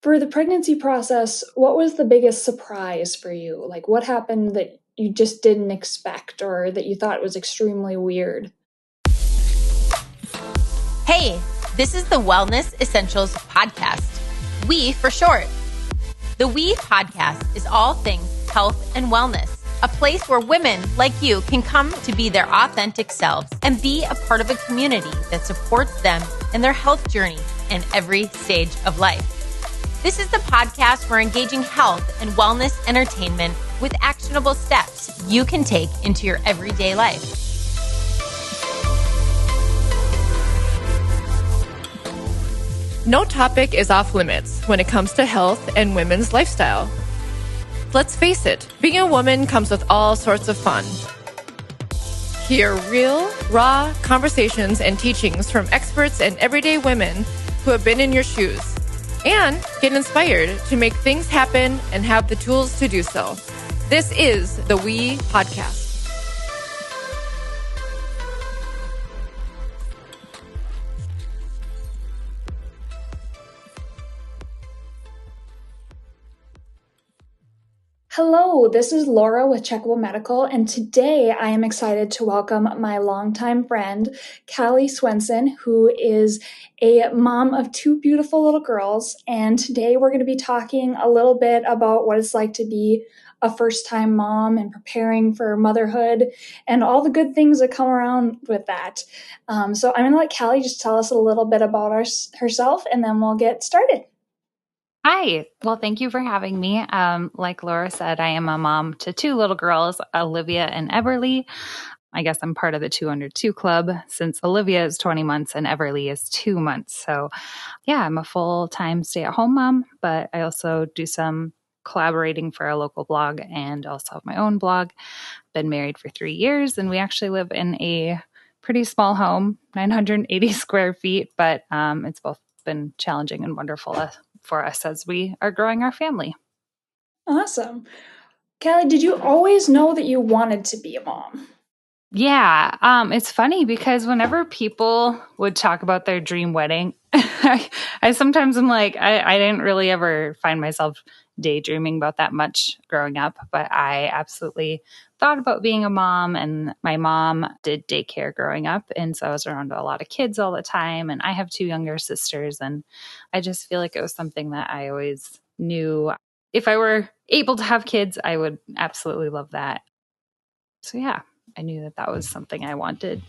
For the pregnancy process, what was the biggest surprise for you? Like, what happened that you just didn't expect or that you thought was extremely weird? Hey, this is the Wellness Essentials podcast. We for short. The We podcast is all things health and wellness, a place where women like you can come to be their authentic selves and be a part of a community that supports them in their health journey in every stage of life. This is the podcast for engaging health and wellness entertainment with actionable steps you can take into your everyday life. No topic is off limits when it comes to health and women's lifestyle. Let's face it, being a woman comes with all sorts of fun. Hear real, raw conversations and teachings from experts and everyday women who have been in your shoes. And get inspired to make things happen and have the tools to do so. This is the We Podcast. Hello, this is Laura with Checkable Medical, and today I am excited to welcome my longtime friend, Kallie Swenson, who is a mom of two beautiful little girls. And today we're going to be talking a little bit about what it's like to be a first-time mom and preparing for motherhood and all the good things that come around with that. So I'm going to let Kallie just tell us a little bit about herself, and then we'll get started. Hi. Well, thank you for having me. Like Laura said, I am a mom to two little girls, Olivia and Everly. I guess I'm part of the 2 under 2 club since Olivia is 20 months and Everly is 2 months. So yeah, I'm a full-time stay-at-home mom, but I also do some collaborating for a local blog and also have my own blog. Been married for 3 years, and we actually live in a pretty small home, 980 square feet, but it's both been challenging and wonderful for us as we are growing our family. Awesome. Kallie, did you always know that you wanted to be a mom? Yeah. It's funny because whenever people would talk about their dream wedding, I sometimes am like, I didn't really ever find myself daydreaming about that much growing up, but I absolutely thought about being a mom, and my mom did daycare growing up. And so I was around a lot of kids all the time, and I have 2 younger sisters, and I just feel like it was something that I always knew if I were able to have kids, I would absolutely love that. So yeah, I knew that was something I wanted.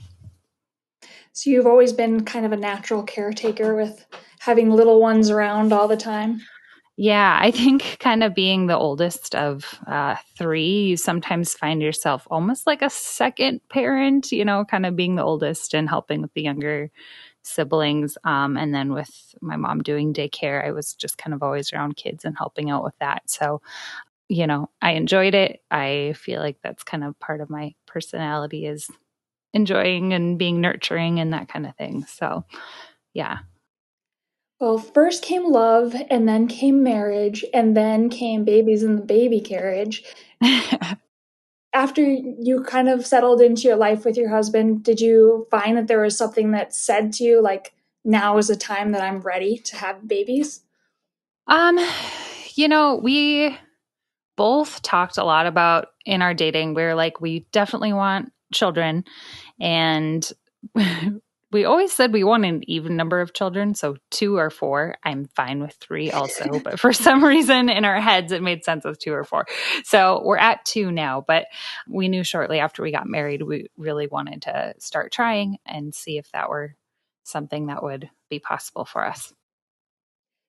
So you've always been kind of a natural caretaker with having little ones around all the time? Yeah, I think kind of being the oldest of 3, you sometimes find yourself almost like a second parent, kind of being the oldest and helping with the younger siblings. And then with my mom doing daycare, I was just kind of always around kids and helping out with that. So, I enjoyed it. I feel like that's kind of part of my personality is enjoying and being nurturing and that kind of thing. So, yeah. Well, first came love, and then came marriage, and then came babies in the baby carriage. After you kind of settled into your life with your husband, did you find that there was something that said to you, like, now is the time that I'm ready to have babies? We both talked a lot about in our dating, we were like, we definitely want children. And we always said we want an even number of children. So 2 or 4. I'm fine with 3 also. But for some reason in our heads, it made sense with 2 or 4. So we're at 2 now. But we knew shortly after we got married, we really wanted to start trying and see if that were something that would be possible for us.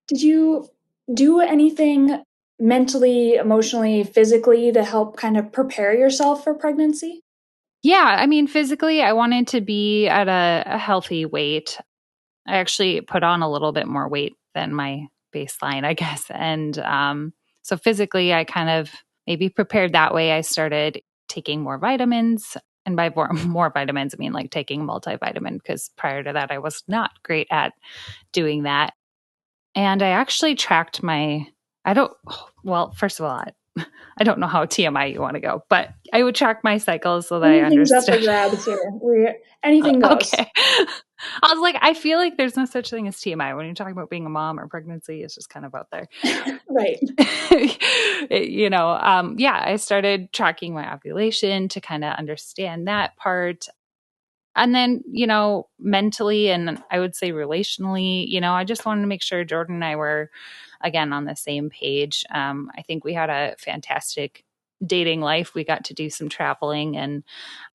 Did you do anything mentally, emotionally, physically to help kind of prepare yourself for pregnancy? Yeah, I mean, physically, I wanted to be at a healthy weight. I actually put on a little bit more weight than my baseline, I guess. And so physically, I kind of maybe prepared that way. I started taking more vitamins. And by more vitamins, I mean like taking multivitamin, because prior to that, I was not great at doing that. And I actually tracked first of all, I don't know how TMI you want to go, but I would track my cycles so that I understood. Anything's up for grabs here. Anything goes. Okay. I was like, I feel like there's no such thing as TMI. When you're talking about being a mom or pregnancy, it's just kind of out there. Right. I started tracking my ovulation to kind of understand that part. And then, mentally and I would say relationally, I just wanted to make sure Jordan and I were, again, on the same page. I think we had a fantastic dating life. We got to do some traveling, and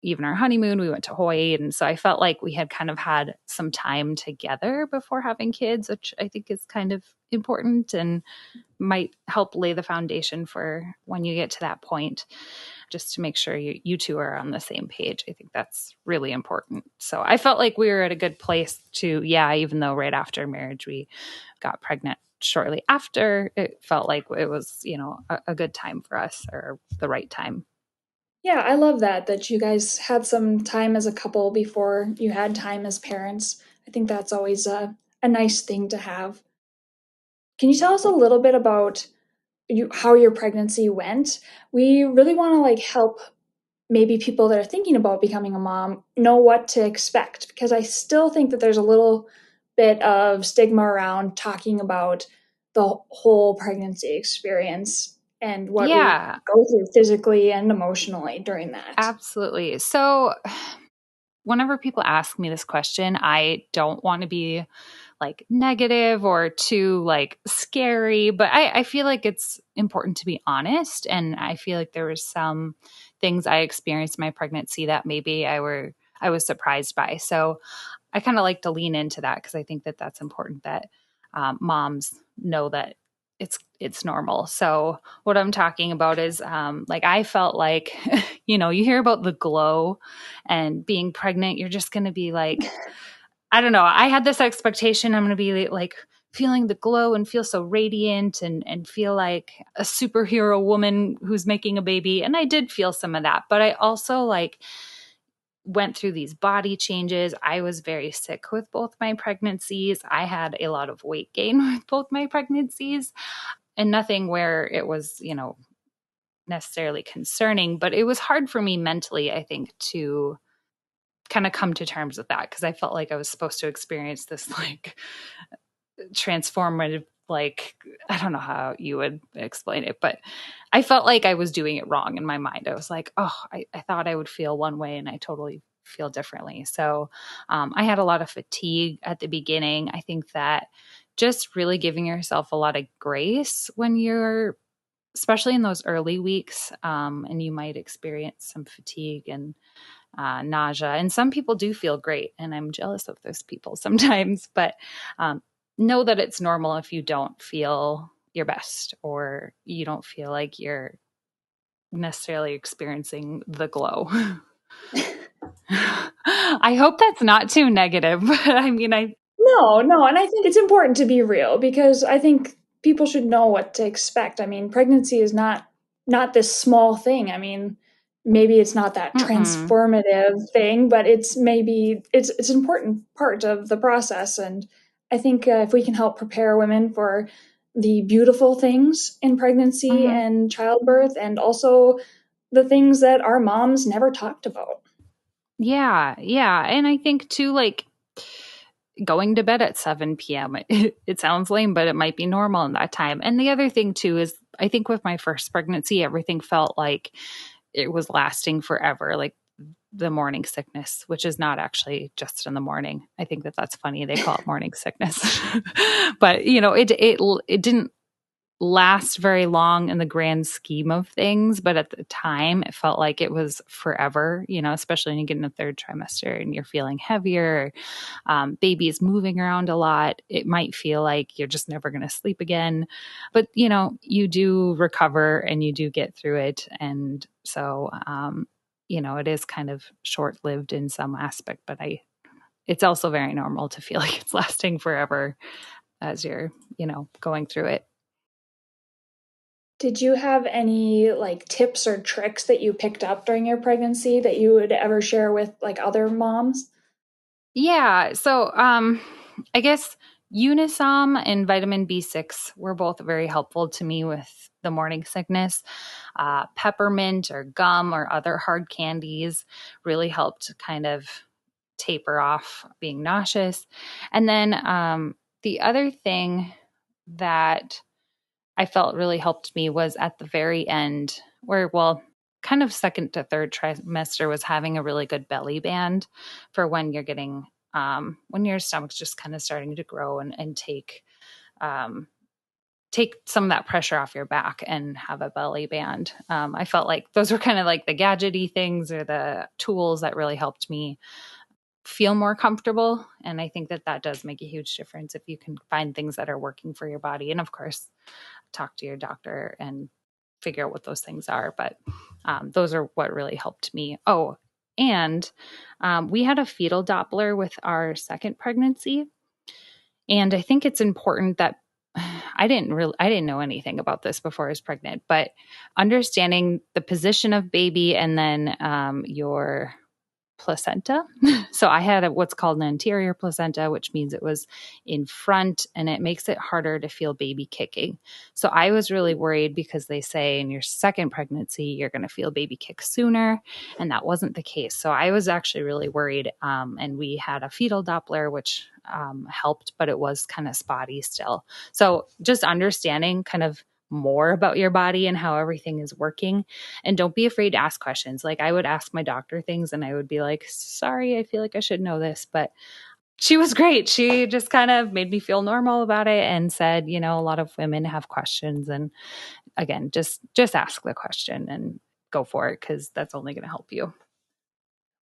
even our honeymoon, we went to Hawaii. And so I felt like we had kind of had some time together before having kids, which I think is kind of important and might help lay the foundation for when you get to that point, just to make sure you two are on the same page. I think that's really important. So I felt like we were at a good place to, even though right after marriage we got pregnant shortly after, it felt like it was, a good time for us, or the right time. Yeah, I love that you guys had some time as a couple before you had time as parents. I think that's always a nice thing to have. Can you tell us a little bit about how your pregnancy went? We really want to help maybe people that are thinking about becoming a mom know what to expect, because I still think that there's a little bit of stigma around talking about the whole pregnancy experience and what we go through physically and emotionally during that. Absolutely. So whenever people ask me this question, I don't want to be negative or too scary, but I feel like it's important to be honest. And I feel like there was some things I experienced in my pregnancy that maybe I was surprised by. So I kind of like to lean into that, because I think that that's important, that moms know that it's normal. So what I'm talking about is I felt like, you hear about the glow and being pregnant, you're just going to be I don't know. I had this expectation I'm going to be feeling the glow and feel so radiant and feel like a superhero woman who's making a baby. And I did feel some of that, but I also went through these body changes. I was very sick with both my pregnancies. I had a lot of weight gain with both my pregnancies, and nothing where it was, necessarily concerning, but it was hard for me mentally, I think, to kind of come to terms with that, because I felt like I was supposed to experience this transformative, I don't know how you would explain it, but I felt like I was doing it wrong in my mind. I was like, oh, I thought I would feel one way and I totally feel differently. So I had a lot of fatigue at the beginning. I think that just really giving yourself a lot of grace when you're, especially in those early weeks, and you might experience some fatigue and nausea. And some people do feel great, and I'm jealous of those people sometimes, but know that it's normal if you don't feel your best, or you don't feel like you're necessarily experiencing the glow. I hope that's not too negative, but I mean, No, and I think it's important to be real, because I think people should know what to expect. I mean, pregnancy is not this small thing. I mean, maybe it's not that transformative thing, but it's an important part of the process. And I think if we can help prepare women for the beautiful things in pregnancy and childbirth, and also the things that our moms never talked about. Yeah. And I think too, going to bed at 7 p.m. It sounds lame, but it might be normal in that time. And the other thing too is, I think with my first pregnancy, everything felt like it was lasting forever. Like the morning sickness, which is not actually just in the morning. I think that that's funny. They call it morning sickness, but it didn't last very long in the grand scheme of things. But at the time, it felt like it was forever, especially when you get in the third trimester and you're feeling heavier, baby is moving around a lot. It might feel like you're just never going to sleep again, but you do recover and you do get through it. And so, it is kind of short-lived in some aspect, but it's also very normal to feel like it's lasting forever as you're, going through it. Did you have any tips or tricks that you picked up during your pregnancy that you would ever share with other moms? Yeah. So I guess Unisom and vitamin B6 were both very helpful to me with the morning sickness. Peppermint or gum or other hard candies really helped kind of taper off being nauseous. And then the other thing that I felt really helped me was at the very end where, kind of second to third trimester, was having a really good belly band for when you're getting, when your stomach's just kind of starting to grow and take some of that pressure off your back and have a belly band. I felt like those were kind of like the gadgety things or the tools that really helped me feel more comfortable. And I think that does make a huge difference if you can find things that are working for your body. And of course, talk to your doctor and figure out what those things are. But those are what really helped me. Oh, and we had a fetal Doppler with our second pregnancy. And I think it's important that I didn't know anything about this before I was pregnant, but understanding the position of baby and then your placenta. So I had what's called an anterior placenta, which means it was in front, and it makes it harder to feel baby kicking. So I was really worried because they say in your second pregnancy, you're going to feel baby kick sooner. And that wasn't the case. So I was actually really worried. And we had a fetal Doppler, which helped, but it was kind of spotty still. So just understanding kind of more about your body and how everything is working. And don't be afraid to ask questions. Like I would ask my doctor things and I would be like, sorry, I feel like I should know this. But she was great. She just kind of made me feel normal about it and said, a lot of women have questions. And again, just ask the question and go for it because that's only going to help you.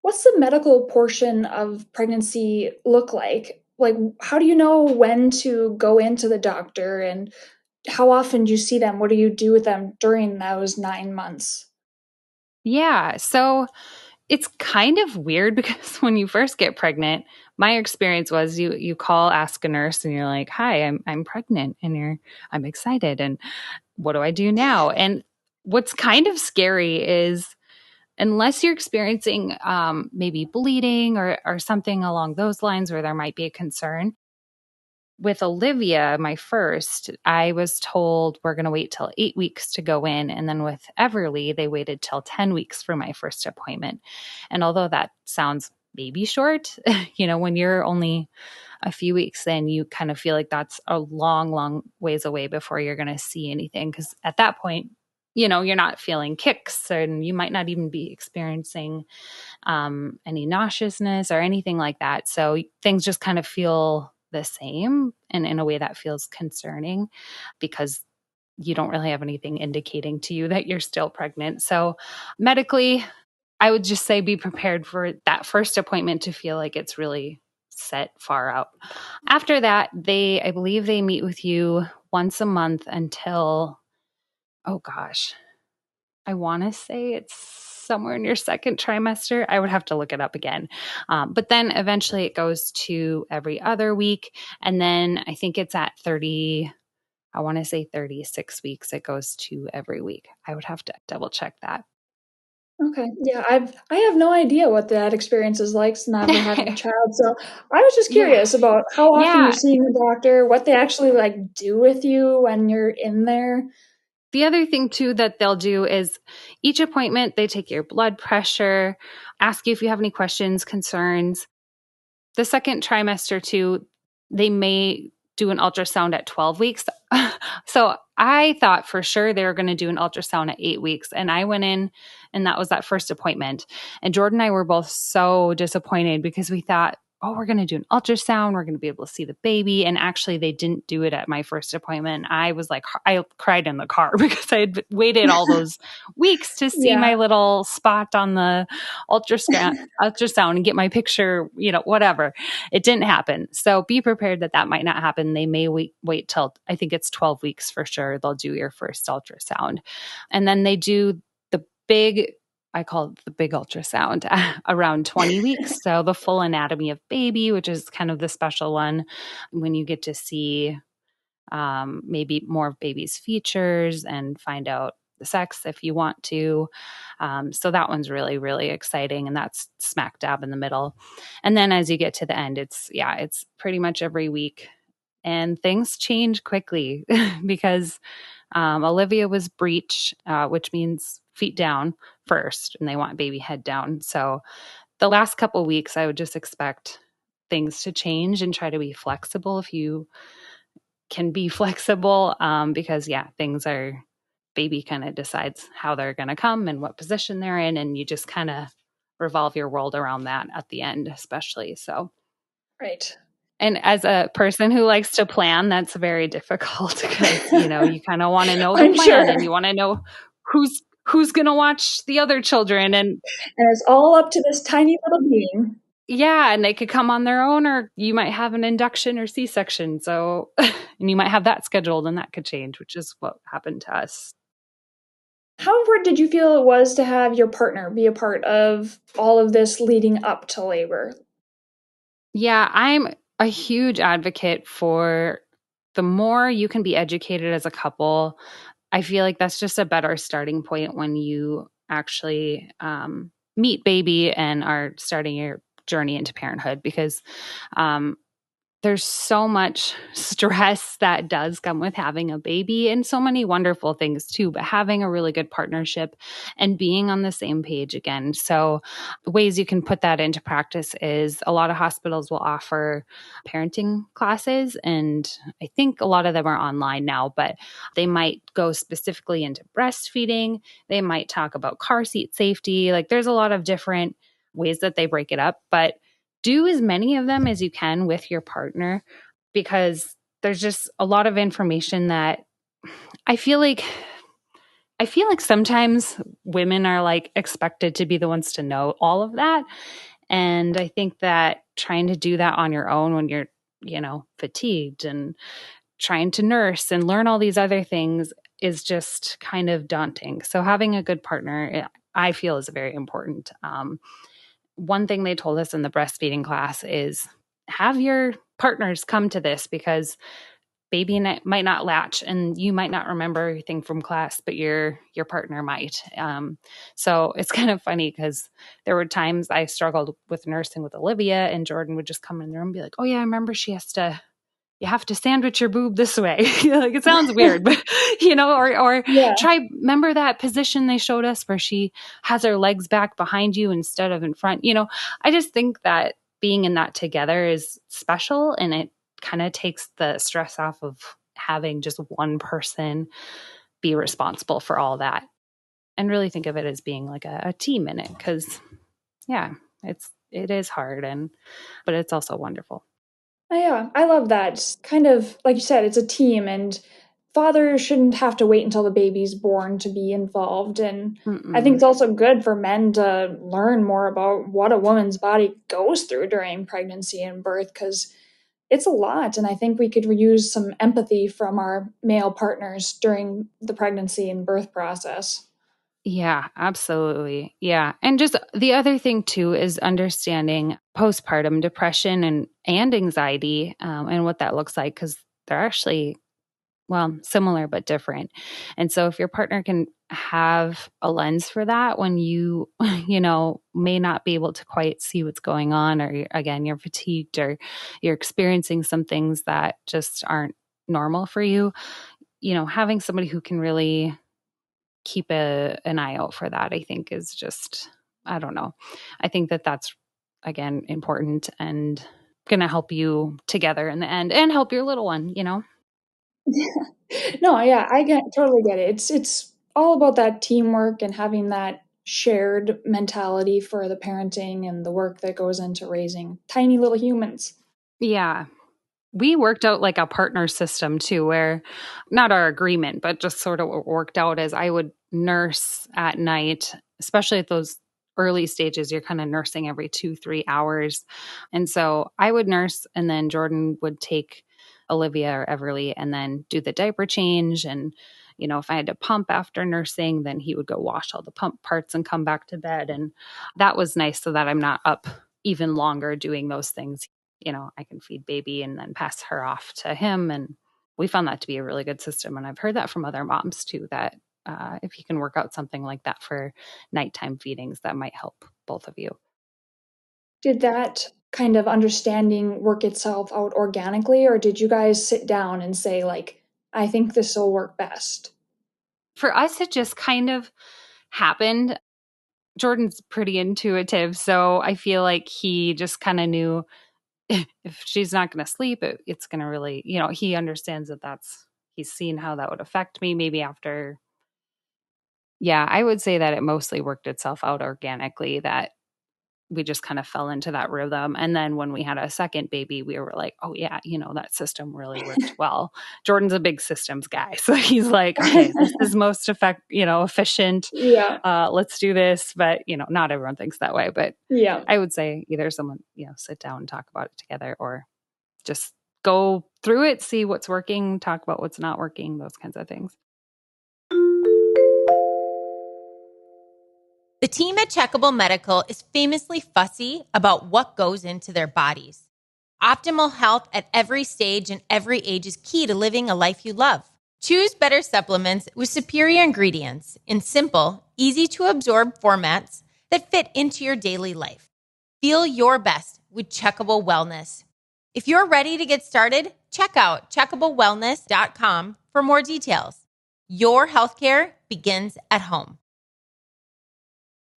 What's the medical portion of pregnancy look like? Like, how do you know when to go into the doctor, and how often do you see them? What do you do with them during those 9 months? Yeah. So it's kind of weird because when you first get pregnant, my experience was you call, ask a nurse and you're like, hi, I'm pregnant and I'm excited. And what do I do now? And what's kind of scary is unless you're experiencing maybe bleeding or something along those lines where there might be a concern. With Olivia, my first, I was told we're going to wait till 8 weeks to go in. And then with Everly, they waited till 10 weeks for my first appointment. And although that sounds maybe short, when you're only a few weeks in, you kind of feel like that's a long, long ways away before you're going to see anything. Because at that point, you're not feeling kicks and you might not even be experiencing any nauseousness or anything like that. So things just kind of feel the same and in a way that feels concerning because you don't really have anything indicating to you that you're still pregnant. So medically, I would just say be prepared for that first appointment to feel like it's really set far out. After that, I believe they meet with you once a month until, oh gosh, I want to say it's somewhere in your second trimester. I would have to look it up again. But then eventually it goes to every other week. And then I think it's at 36 weeks. It goes to every week. I would have to double check that. Okay. Yeah, I have no idea what that experience is like, never having a child. So I was just curious about how often you're seeing the doctor, what they actually do with you when you're in there. The other thing too that they'll do is each appointment, they take your blood pressure, ask you if you have any questions, concerns. The second trimester too, they may do an ultrasound at 12 weeks. So I thought for sure they were going to do an ultrasound at 8 weeks. And I went in and that was that first appointment. And Jordan and I were both so disappointed because we thought, oh, we're going to do an ultrasound. We're going to be able to see the baby. And actually they didn't do it at my first appointment. I was like, I cried in the car because I had waited all those weeks to see my little spot on the ultrasound and get my picture, whatever. It didn't happen. So be prepared that might not happen. They may wait till, I think it's 12 weeks for sure. They'll do your first ultrasound. And then they do the big, I call it the big ultrasound, around 20 weeks. So the full anatomy of baby, which is kind of the special one when you get to see maybe more of baby's features and find out the sex if you want to. So that one's really, really exciting. And that's smack dab in the middle. And then as you get to the end, it's pretty much every week. And things change quickly because Olivia was breech, which means feet down first, and they want baby head down. So the last couple weeks, I would just expect things to change and try to be flexible if you can be flexible, because things are, baby kind of decides how they're going to come and what position they're in. And you just kind of revolve your world around that at the end, especially. So, Right. and as a person who likes to plan, that's very difficult because, you kind of want to know the I'm plan sure. and you want to know who's going to watch the other children. And it's all up to this tiny little being. Yeah, and they could come on their own, or you might have an induction or C-section. So, and you might have that scheduled and that could change, which is what happened to us. How important did you feel it was to have your partner be a part of all of this leading up to labor? Yeah, I'm a huge advocate for the more you can be educated as a couple. I feel like that's just a better starting point when you actually meet baby and are starting your journey into parenthood, because there's so much stress that does come with having a baby and so many wonderful things too, but having a really good partnership and being on the same page again. So ways you can put that into practice is a lot of hospitals will offer parenting classes, and I think a lot of them are online now, but they might go specifically into breastfeeding. They might talk about car seat safety. Like there's a lot of different ways that they break it up, but do as many of them as you can with your partner, because there's just a lot of information that I feel like sometimes women are like expected to be the ones to know all of that. And I think that trying to do that on your own when you're, fatigued and trying to nurse and learn all these other things is just kind of daunting. So having a good partner, I feel, is very important. One thing they told us in the breastfeeding class is have your partners come to this, because baby might not latch and you might not remember everything from class, but your partner might. So it's kind of funny because there were times I struggled with nursing with Olivia, and Jordan would just come in the room and be like, oh yeah, I remember you have to sandwich your boob this way. Like it sounds weird, but or try, remember that position they showed us where she has her legs back behind you instead of in front. I just think that being in that together is special, and it kind of takes the stress off of having just one person be responsible for all that, and really think of it as being like a team in it. Cause it is hard, but it's also wonderful. Oh, yeah, I love that. Just kind of, like you said, it's a team, and fathers shouldn't have to wait until the baby's born to be involved. And I think it's also good for men to learn more about what a woman's body goes through during pregnancy and birth, because it's a lot. And I think we could use some empathy from our male partners during the pregnancy and birth process. Yeah, absolutely. Yeah. And just the other thing too is understanding postpartum depression and anxiety, and what that looks like, because they're actually, similar but different. And so if your partner can have a lens for that when you, may not be able to quite see what's going on, or again, you're fatigued, or you're experiencing some things that just aren't normal for you, having somebody who can really keep an eye out for that, I think is just, I don't know. I think that that's, again, important and going to help you together in the end and help your little one, Yeah. No, yeah, totally get it. It's all about that teamwork and having that shared mentality for the parenting and the work that goes into raising tiny little humans. Yeah. We worked out like a partner system too, where not our agreement, but just sort of worked out as I would nurse at night, especially at those early stages. You're kind of nursing every 2-3 hours. And so I would nurse, and then Jordan would take Olivia or Everly and then do the diaper change. And, if I had to pump after nursing, then he would go wash all the pump parts and come back to bed. And that was nice, so that I'm not up even longer doing those things. I can feed baby and then pass her off to him. And we found that to be a really good system. And I've heard that from other moms too, that if you can work out something like that for nighttime feedings, that might help both of you. Did that kind of understanding work itself out organically, or did you guys sit down and say, like, I think this will work best? For us, it just kind of happened. Jordan's pretty intuitive. So I feel like he just kind of knew if she's not going to sleep, it's going to really, he understands he's seen how that would affect me maybe after. Yeah, I would say that it mostly worked itself out organically, that we just kind of fell into that rhythm. And then when we had a second baby, we were like, oh yeah, that system really worked well. Jordan's a big systems guy. So he's like, okay, this is most efficient. Yeah. Let's do this. But, not everyone thinks that way. But Yeah. I would say either someone, sit down and talk about it together, or just go through it, see what's working, talk about what's not working, those kinds of things. The team at Checkable Medical is famously fussy about what goes into their bodies. Optimal health at every stage and every age is key to living a life you love. Choose better supplements with superior ingredients in simple, easy-to-absorb formats that fit into your daily life. Feel your best with Checkable Wellness. If you're ready to get started, check out checkablewellness.com for more details. Your healthcare begins at home.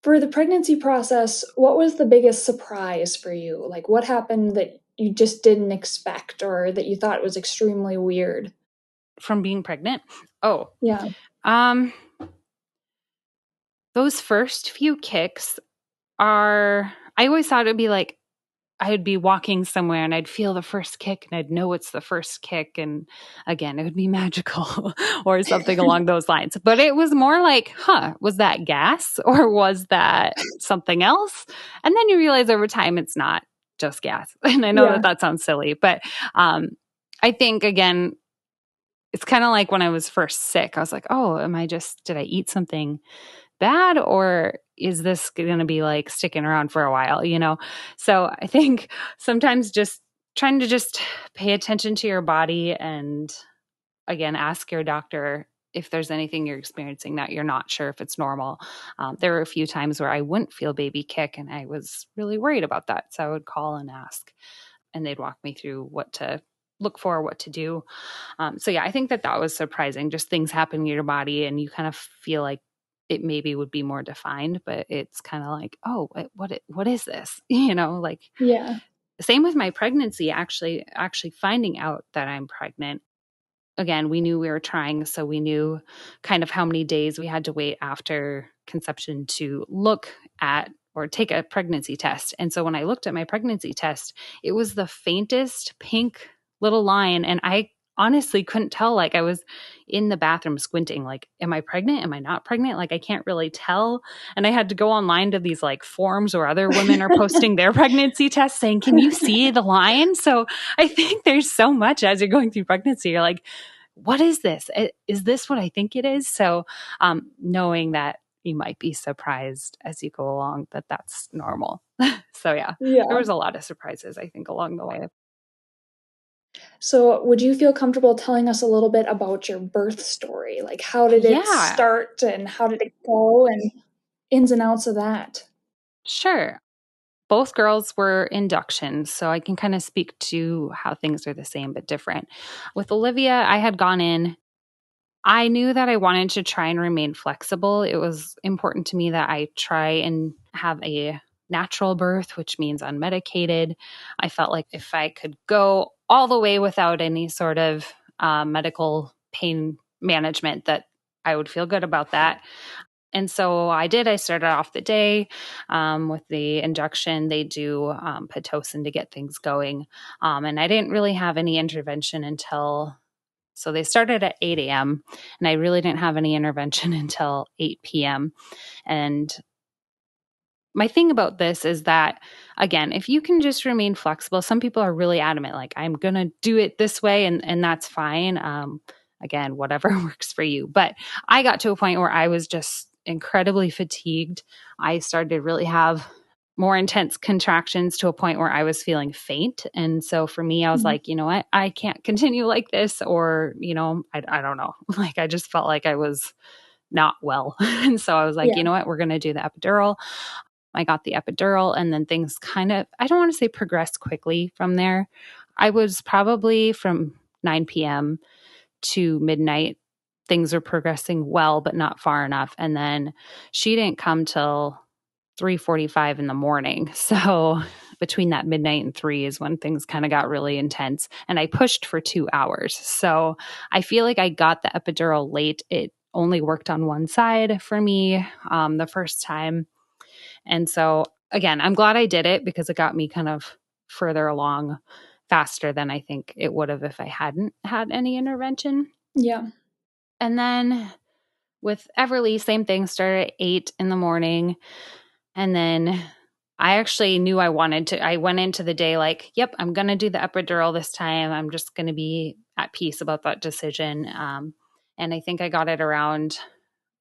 For the pregnancy process, what was the biggest surprise for you? Like, what happened that you just didn't expect, or that you thought was extremely weird? From being pregnant? Oh. Yeah. Those first few kicks I always thought it'd be like, I'd be walking somewhere and I'd feel the first kick and I'd know it's the first kick. And again, it would be magical or something along those lines. But it was more like, was that gas or was that something else? And then you realize over time, it's not just gas. And I know that sounds silly, but I think, again, it's kind of like when I was first sick, I was like, oh, did I eat something bad, or is this going to be like sticking around for a while, So I think sometimes just trying to just pay attention to your body, and again, ask your doctor if there's anything you're experiencing that you're not sure if it's normal. There were a few times where I wouldn't feel baby kick, and I was really worried about that. So I would call and ask, and they'd walk me through what to look for, what to do. So yeah, I think that was surprising. Just things happen in your body and you kind of feel like it maybe would be more defined, but it's kind of like, oh, what is this? Yeah. Same with my pregnancy, actually finding out that I'm pregnant. Again, we knew we were trying, so we knew kind of how many days we had to wait after conception to look at or take a pregnancy test. And so when I looked at my pregnancy test, it was the faintest pink little line. And I honestly couldn't tell. Like, I was in the bathroom squinting, like, am I pregnant? Am I not pregnant? Like, I can't really tell. And I had to go online to these like forums where other women are posting their pregnancy tests saying, can you see the line? So I think there's so much as you're going through pregnancy. You're like, what is this? Is this what I think it is? So knowing that you might be surprised as you go along, that's normal. So yeah, there was a lot of surprises, I think, along the way. So would you feel comfortable telling us a little bit about your birth story? Like, how did it start and how did it go, and ins and outs of that? Sure. Both girls were inductions, so I can kind of speak to how things are the same but different. With Olivia, I had gone in. I knew that I wanted to try and remain flexible. It was important to me that I try and have a natural birth, which means unmedicated. I felt like if I could go all the way without any sort of medical pain management, that I would feel good about that. And so I did. I started off the day with the injection. They do Pitocin to get things going. And I didn't really have any intervention until, so they started at 8 a.m. and I really didn't have any intervention until 8 p.m. And my thing about this is that, again, if you can just remain flexible, some people are really adamant, like, I'm going to do it this way, and that's fine. Again, whatever works for you. But I got to a point where I was just incredibly fatigued. I started to really have more intense contractions to a point where I was feeling faint. And so for me, I was like, you know what, I can't continue like this, or, I don't know. Like, I just felt like I was not well. And so I was like, you know what, we're going to do the epidural. I got the epidural, and then things kind of, I don't want to say progressed quickly from there. I was probably from 9 p.m. to midnight. Things were progressing well, but not far enough. And then she didn't come till 3:45 in the morning. So between that midnight and 3 is when things kind of got really intense. And I pushed for 2 hours. So I feel like I got the epidural late. It only worked on one side for me the first time. And so again, I'm glad I did it because it got me kind of further along faster than I think it would have if I hadn't had any intervention. Yeah. And then with Everly, same thing, started at 8 in the morning. And then I actually knew I wanted to. I went into the day like, yep, I'm going to do the epidural this time. I'm just going to be at peace about that decision. And I think I got it around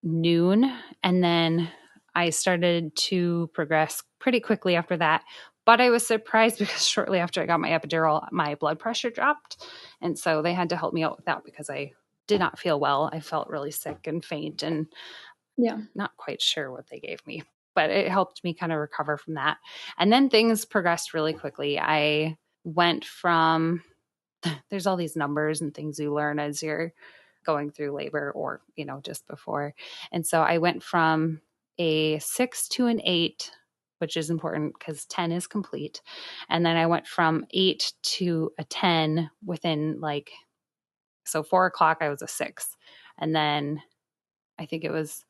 noon. And then I started to progress pretty quickly after that. But I was surprised because shortly after I got my epidural, my blood pressure dropped. And so they had to help me out with that because I did not feel well. I felt really sick and faint and not quite sure what they gave me. But it helped me kind of recover from that. And then things progressed really quickly. I went from, there's all these numbers and things you learn as you're going through labor or, just before. And so I went from a 6 to an 8, which is important because 10 is complete. And then I went from 8 to a 10 within 4 o'clock, I was a 6. And then I think it was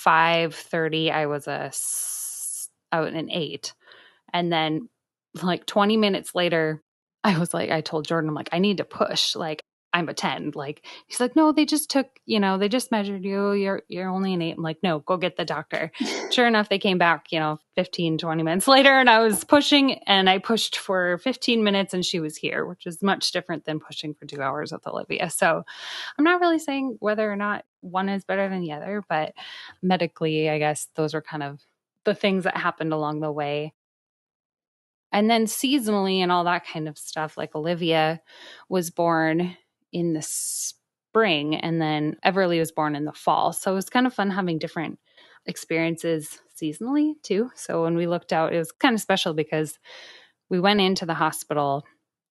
5:30, I was an 8. And then 20 minutes later, I told Jordan, I'm like, I need to push. I'm a 10. He's like, no, they just took, they just measured you. You're only an 8. I'm like, no, go get the doctor. Sure enough, they came back, 15, 20 minutes later and I was pushing and I pushed for 15 minutes and she was here, which is much different than pushing for 2 hours with Olivia. So I'm not really saying whether or not one is better than the other, but medically, I guess those are kind of the things that happened along the way. And then seasonally and all that kind of stuff, like Olivia was born in the spring and then Everly was born in the fall. So it was kind of fun having different experiences seasonally too. So when we looked out, it was kind of special because we went into the hospital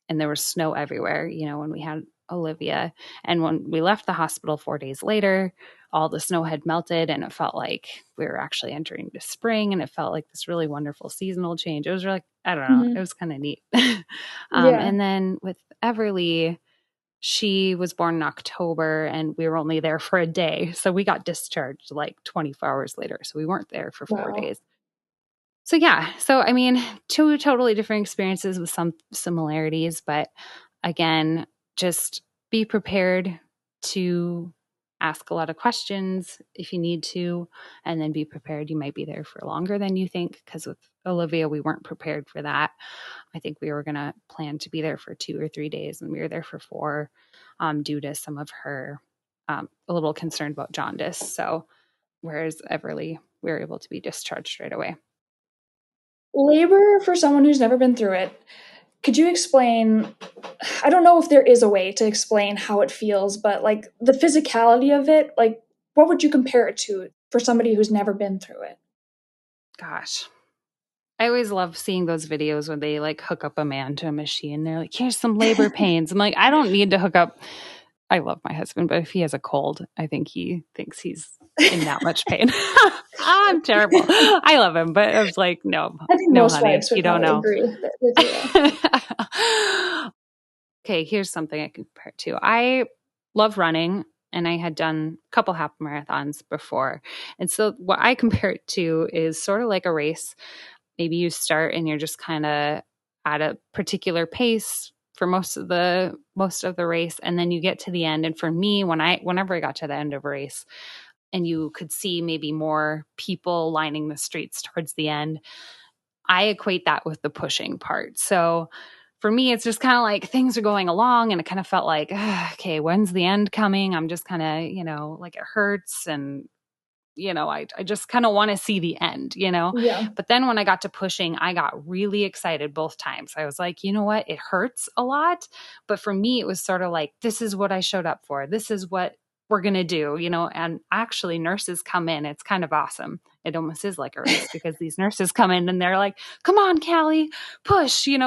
and there was snow everywhere, when we had Olivia. And when we left the hospital 4 days later, all the snow had melted and it felt like we were actually entering the spring and it felt like this really wonderful seasonal change. It was really, I don't know, It was kind of neat. And then with Everly, she was born in October and we were only there for a day. So we got discharged 24 hours later. So we weren't there for 4 days. So yeah. So, I mean, 2 totally different experiences with some similarities, but again, just be prepared to ask a lot of questions if you need to, and then be prepared. You might be there for longer than you think, because with Olivia, we weren't prepared for that. I think we were going to plan to be there for 2 or 3 days, and we were there for 4 due to some of her a little concerned about jaundice. So whereas Everly, we were able to be discharged right away. Labor, for someone who's never been through it, could you explain, I don't know if there is a way to explain how it feels, but the physicality of it, what would you compare it to for somebody who's never been through it? Gosh, I always love seeing those videos when they hook up a man to a machine. They're like, here's some labor pains. I'm like, I don't need to hook up. I love my husband, but if he has a cold, I think he thinks he's in that much pain. I'm terrible. I love him, but I was like, no, I think no, most honey, wives would you don't know. agree with you. Okay, here's something I can compare it to. I love running, and I had done a couple half marathons before. And so what I compare it to is sort of like a race. Maybe you start and you're just kind of at a particular pace for most of the race, and then you get to the end. And for me, whenever I got to the end of a race and you could see maybe more people lining the streets towards the end, I equate that with the pushing part. So for me, it's just kind of like things are going along and it kind of felt like, okay, when's the end coming? I'm just kind of, it hurts and I just kind of want to see the end, Yeah. But then when I got to pushing, I got really excited both times. I was like, you know what? It hurts a lot. But for me, it was sort of like, this is what I showed up for. This is what we're going to do, and actually nurses come in. It's kind of awesome. it almost is like a race because these nurses come in and they're like, come on, Kallie, push, you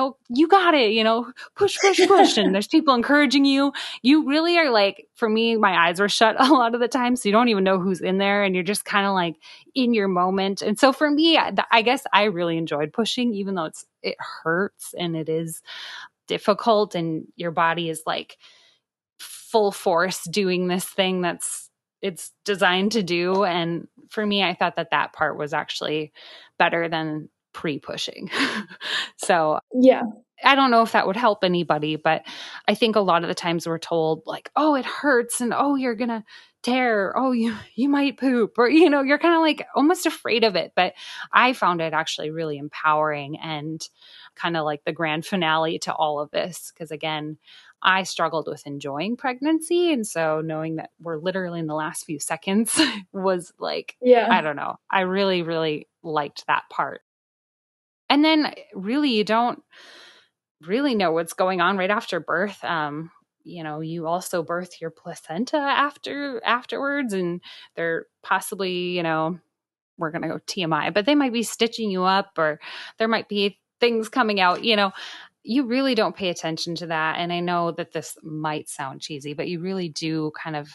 got it, push, push, push. And there's people encouraging you. You really are like, for me, my eyes were shut a lot of the time. So you don't even know who's in there and you're just kind of like in your moment. And so for me, I guess I really enjoyed pushing, even though it hurts and it is difficult and your body is like full force doing this thing it's designed to do. And for me, I thought that part was actually better than pre-pushing. So Yeah. I don't know if that would help anybody, but I think a lot of the times we're told like, oh, it hurts and oh, you're going to tear. Oh, you might poop or, you're kind of like almost afraid of it. But I found it actually really empowering and kind of like the grand finale to all of this. Because again, I struggled with enjoying pregnancy. And so knowing that we're literally in the last few seconds was like, I don't know. I really, really liked that part. And then really, you don't really know what's going on right after birth. You also birth your placenta afterwards, and they're possibly, we're going to go TMI, but they might be stitching you up or there might be things coming out, you really don't pay attention to that. And I know that this might sound cheesy, but you really do kind of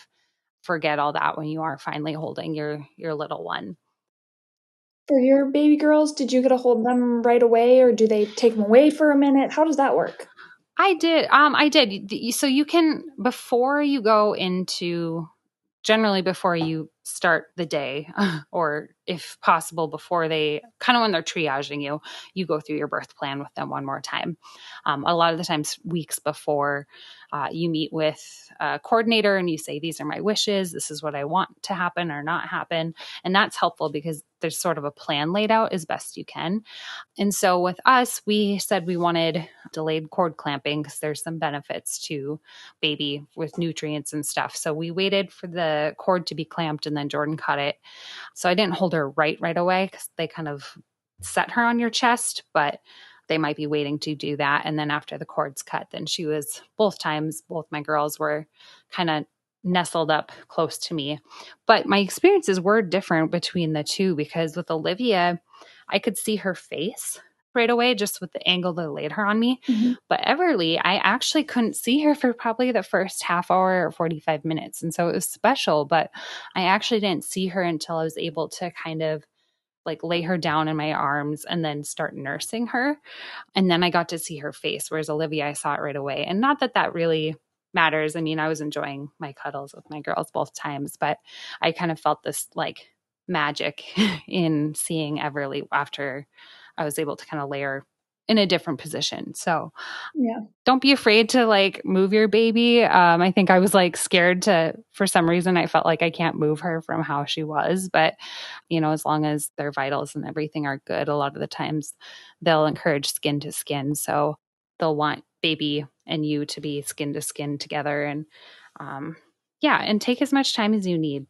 forget all that when you are finally holding your little one. For your baby girls, did you get to hold them right away or do they take them away for a minute? How does that work? I did. So you can, before you go into, generally before you start the day, or if possible, before they kind of when they're triaging you, you go through your birth plan with them one more time. A lot of the times weeks before you meet with a coordinator and you say, these are my wishes. This is what I want to happen or not happen. And that's helpful because there's sort of a plan laid out as best you can. And so with us, we said we wanted delayed cord clamping because there's some benefits to baby with nutrients and stuff. So we waited for the cord to be clamped and then Jordan cut it. So I didn't hold her right away because they kind of set her on your chest, but they might be waiting to do that. And then after the cord's cut, then she was both my girls were kind of nestled up close to me. But my experiences were different between the two because with Olivia, I could see her face right away just with the angle they laid her on me. Mm-hmm. But Everly, I actually couldn't see her for probably the first half hour or 45 minutes. And so it was special, but I actually didn't see her until I was able to kind of like lay her down in my arms and then start nursing her. And then I got to see her face, whereas Olivia, I saw it right away. And not that that really matters. I mean, I was enjoying my cuddles with my girls both times, but I kind of felt this like magic in seeing Everly after I was able to kind of lay her in a different position. So don't be afraid to like move your baby. I think I was like scared for some reason, I felt like I can't move her from how she was, but as long as their vitals and everything are good, a lot of the times they'll encourage skin to skin. So they'll want baby and you to be skin to skin together and and take as much time as you need.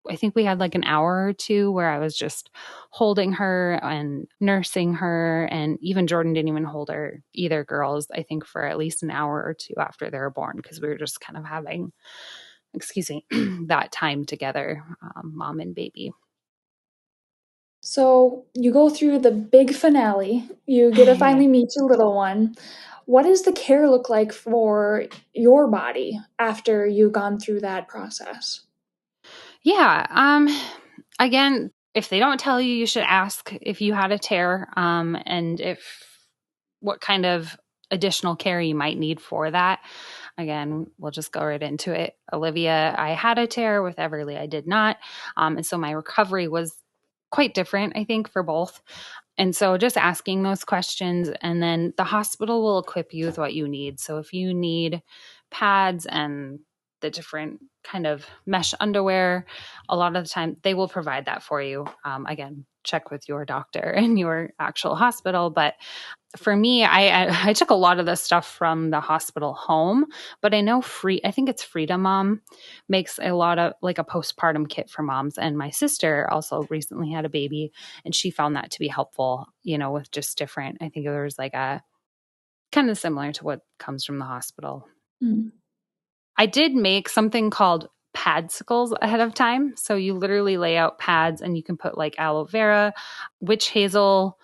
I think we had like an hour or two where I was just holding her and nursing her. And even Jordan didn't even hold her, either girls, I think for at least an hour or two after they were born, because we were just kind of having, that time together, mom and baby. So you go through the big finale. You get to finally meet your little one. What does the care look like for your body after you've gone through that process? Yeah. Again, if they don't tell you, you should ask if you had a tear, and what kind of additional care you might need for that. Again, we'll just go right into it. Olivia, I had a tear. With Everly, I did not. And so my recovery was quite different, I think, for both. And so just asking those questions, and then the hospital will equip you with what you need. So if you need pads and the different kind of mesh underwear, a lot of the time they will provide that for you. Again, check with your doctor and your actual hospital. But for me, I took a lot of the stuff from the hospital home, but I know I think it's Freedom Mom makes a lot of like a postpartum kit for moms. And my sister also recently had a baby and she found that to be helpful, with just different, I think there was like a kind of similar to what comes from the hospital. Mm. I did make something called padsicles ahead of time. So you literally lay out pads and you can put like aloe vera, witch hazel,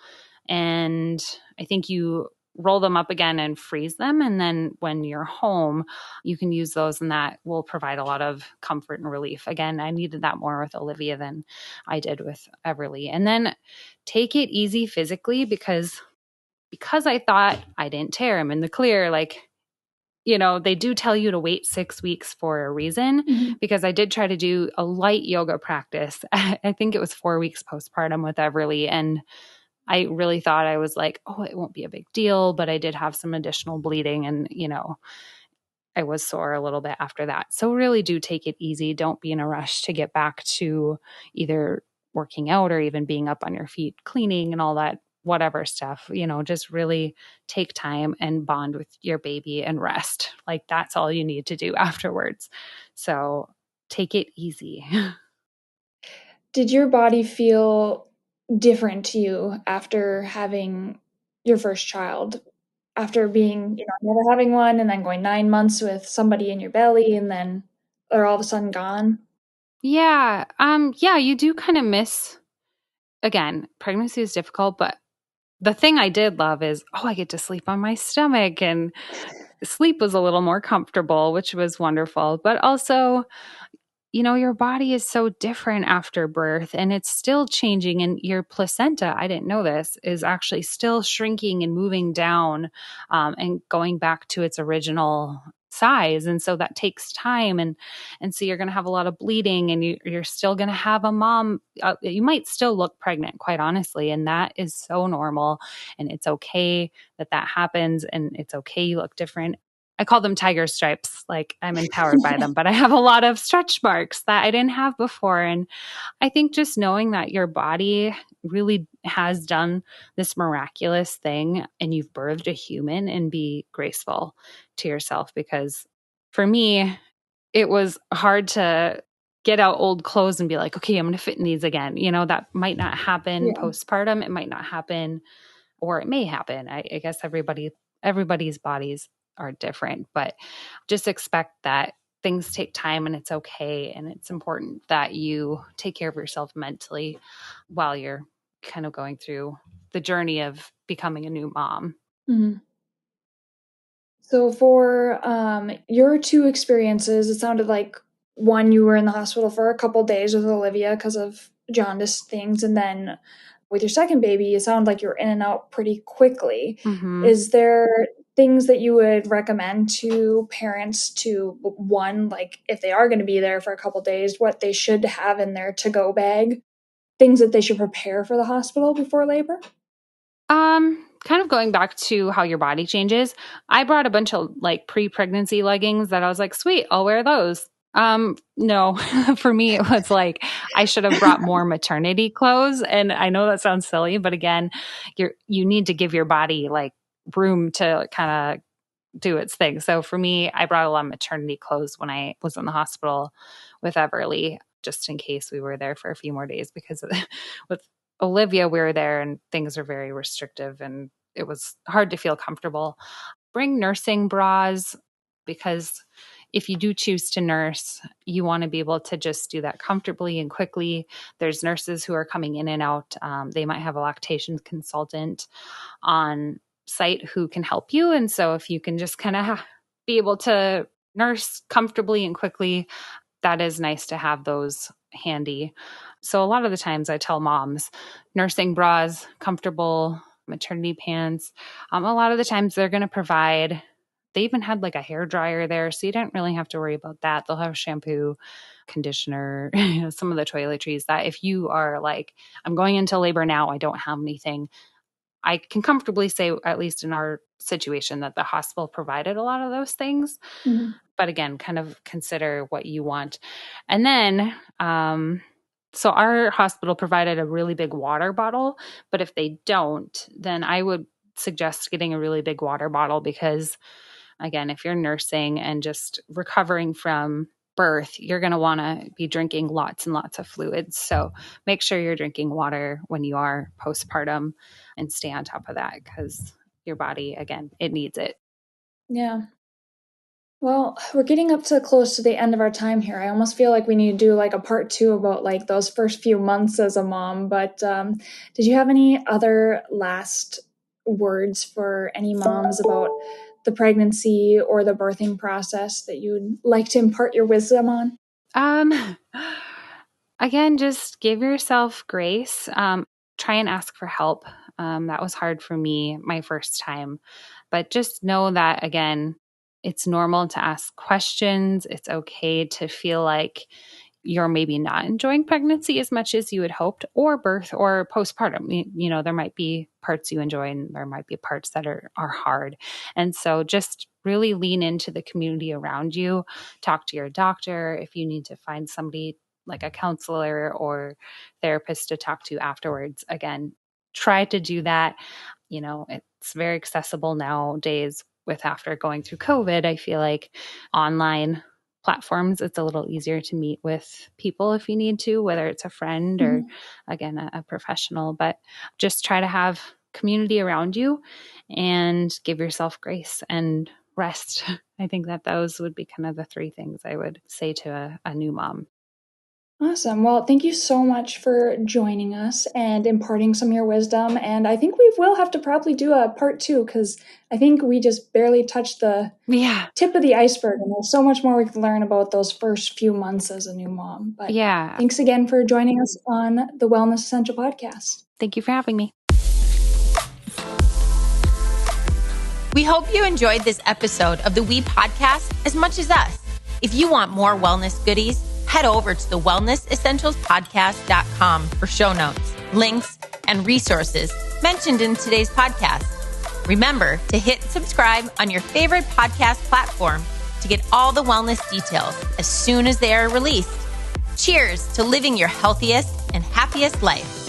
and I think you roll them up again and freeze them. And then when you're home, you can use those, and that will provide a lot of comfort and relief. Again, I needed that more with Olivia than I did with Everly. And then take it easy physically because I thought I didn't tear him in the clear, like, they do tell you to wait 6 weeks for a reason, because I did try to do a light yoga practice. I think it was 4 weeks postpartum with Everly. And I really thought I was like, oh, it won't be a big deal. But I did have some additional bleeding and, I was sore a little bit after that. So really do take it easy. Don't be in a rush to get back to either working out or even being up on your feet, cleaning and all that, whatever stuff, just really take time and bond with your baby and rest. Like that's all you need to do afterwards. So take it easy. Did your body feel different to you after having your first child? After being, never having one and then going 9 months with somebody in your belly and then they're all of a sudden gone? Yeah. Yeah, you do kind of miss, again, pregnancy is difficult, but the thing I did love is, I get to sleep on my stomach, and sleep was a little more comfortable, which was wonderful. But also, your body is so different after birth, and it's still changing. And your placenta, I didn't know this, is actually still shrinking and moving down and going back to its original size. And so that takes time. And so you're going to have a lot of bleeding, and you're still going to have a mom. You might still look pregnant, quite honestly. And that is so normal. And it's okay that happens. And it's okay you look different. I call them tiger stripes. Like I'm empowered by them, but I have a lot of stretch marks that I didn't have before. And I think just knowing that your body really has done this miraculous thing and you've birthed a human, and be graceful to yourself, because for me, it was hard to get out old clothes and be like, okay, I'm going to fit in these again. That might not happen postpartum. It might not happen, or it may happen. I guess everybody's bodies are different, but just expect that things take time, and it's okay. And it's important that you take care of yourself mentally while you're kind of going through the journey of becoming a new mom. Mm-hmm. So for your two experiences, it sounded like one, you were in the hospital for a couple days with Olivia because of jaundice things, and then with your second baby, it sounded like you were in and out pretty quickly. Mm-hmm. Is there things that you would recommend to parents to, one, like if they are going to be there for a couple days, what they should have in their to-go bag, things that they should prepare for the hospital before labor? Kind of going back to how your body changes, I brought a bunch of like pre-pregnancy leggings that I was like, sweet, I'll wear those. No, for me, it was like, I should have brought more maternity clothes. And I know that sounds silly, but again, you need to give your body like room to kind of do its thing. So for me, I brought a lot of maternity clothes when I was in the hospital with Everly, just in case we were there for a few more days, because with Olivia, we were there and things are very restrictive and it was hard to feel comfortable. Bring nursing bras, because if you do choose to nurse, you want to be able to just do that comfortably and quickly. There's nurses who are coming in and out. They might have a lactation consultant on site who can help you. And so if you can just kind of be able to nurse comfortably and quickly, that is nice to have those handy. So a lot of the times I tell moms, nursing bras, comfortable maternity pants. A lot of the times they're going to provide, they even had like a hair dryer there. So you don't really have to worry about that. They'll have shampoo, conditioner, some of the toiletries that if you are like, I'm going into labor now, I don't have anything. I can comfortably say, at least in our situation, that the hospital provided a lot of those things. Mm-hmm. But again, kind of consider what you want. And then, so our hospital provided a really big water bottle, but if they don't, then I would suggest getting a really big water bottle because, again, if you're nursing and just recovering from birth, you're going to want to be drinking lots and lots of fluids. So make sure you're drinking water when you are postpartum and stay on top of that because your body, again, it needs it. Yeah. Well, we're getting up to close to the end of our time here. I almost feel like we need to do like a part 2 about like those first few months as a mom. But did you have any other last words for any moms about the pregnancy or the birthing process that you'd like to impart your wisdom on? Again, just give yourself grace. Try and ask for help. That was hard for me my first time, but just know that, again, it's normal to ask questions. It's okay to feel like you're maybe not enjoying pregnancy as much as you had hoped, or birth or postpartum. You know, there might be parts you enjoy and there might be parts that are hard. And so just really lean into the community around you. Talk to your doctor if you need to find somebody like a counselor or therapist to talk to afterwards. Again, try to do that. You know, it's very accessible nowadays with after going through COVID. I feel like online platforms, it's a little easier to meet with people if you need to, whether it's a friend or, again, a professional. But just try to have community around you and give yourself grace and rest. I think that those would be kind of the 3 things I would say to a new mom. Awesome. Well, thank you so much for joining us and imparting some of your wisdom. And I think we will have to probably do a part 2 because I think we just barely touched the tip of the iceberg. And there's so much more we can learn about those first few months as a new mom. But thanks again for joining us on the Wellness Essential Podcast. Thank you for having me. We hope you enjoyed this episode of the We Podcast as much as us. If you want more wellness goodies, head over to the wellnessessentialspodcast.com for show notes, links, and resources mentioned in today's podcast. Remember to hit subscribe on your favorite podcast platform to get all the wellness details as soon as they are released. Cheers to living your healthiest and happiest life.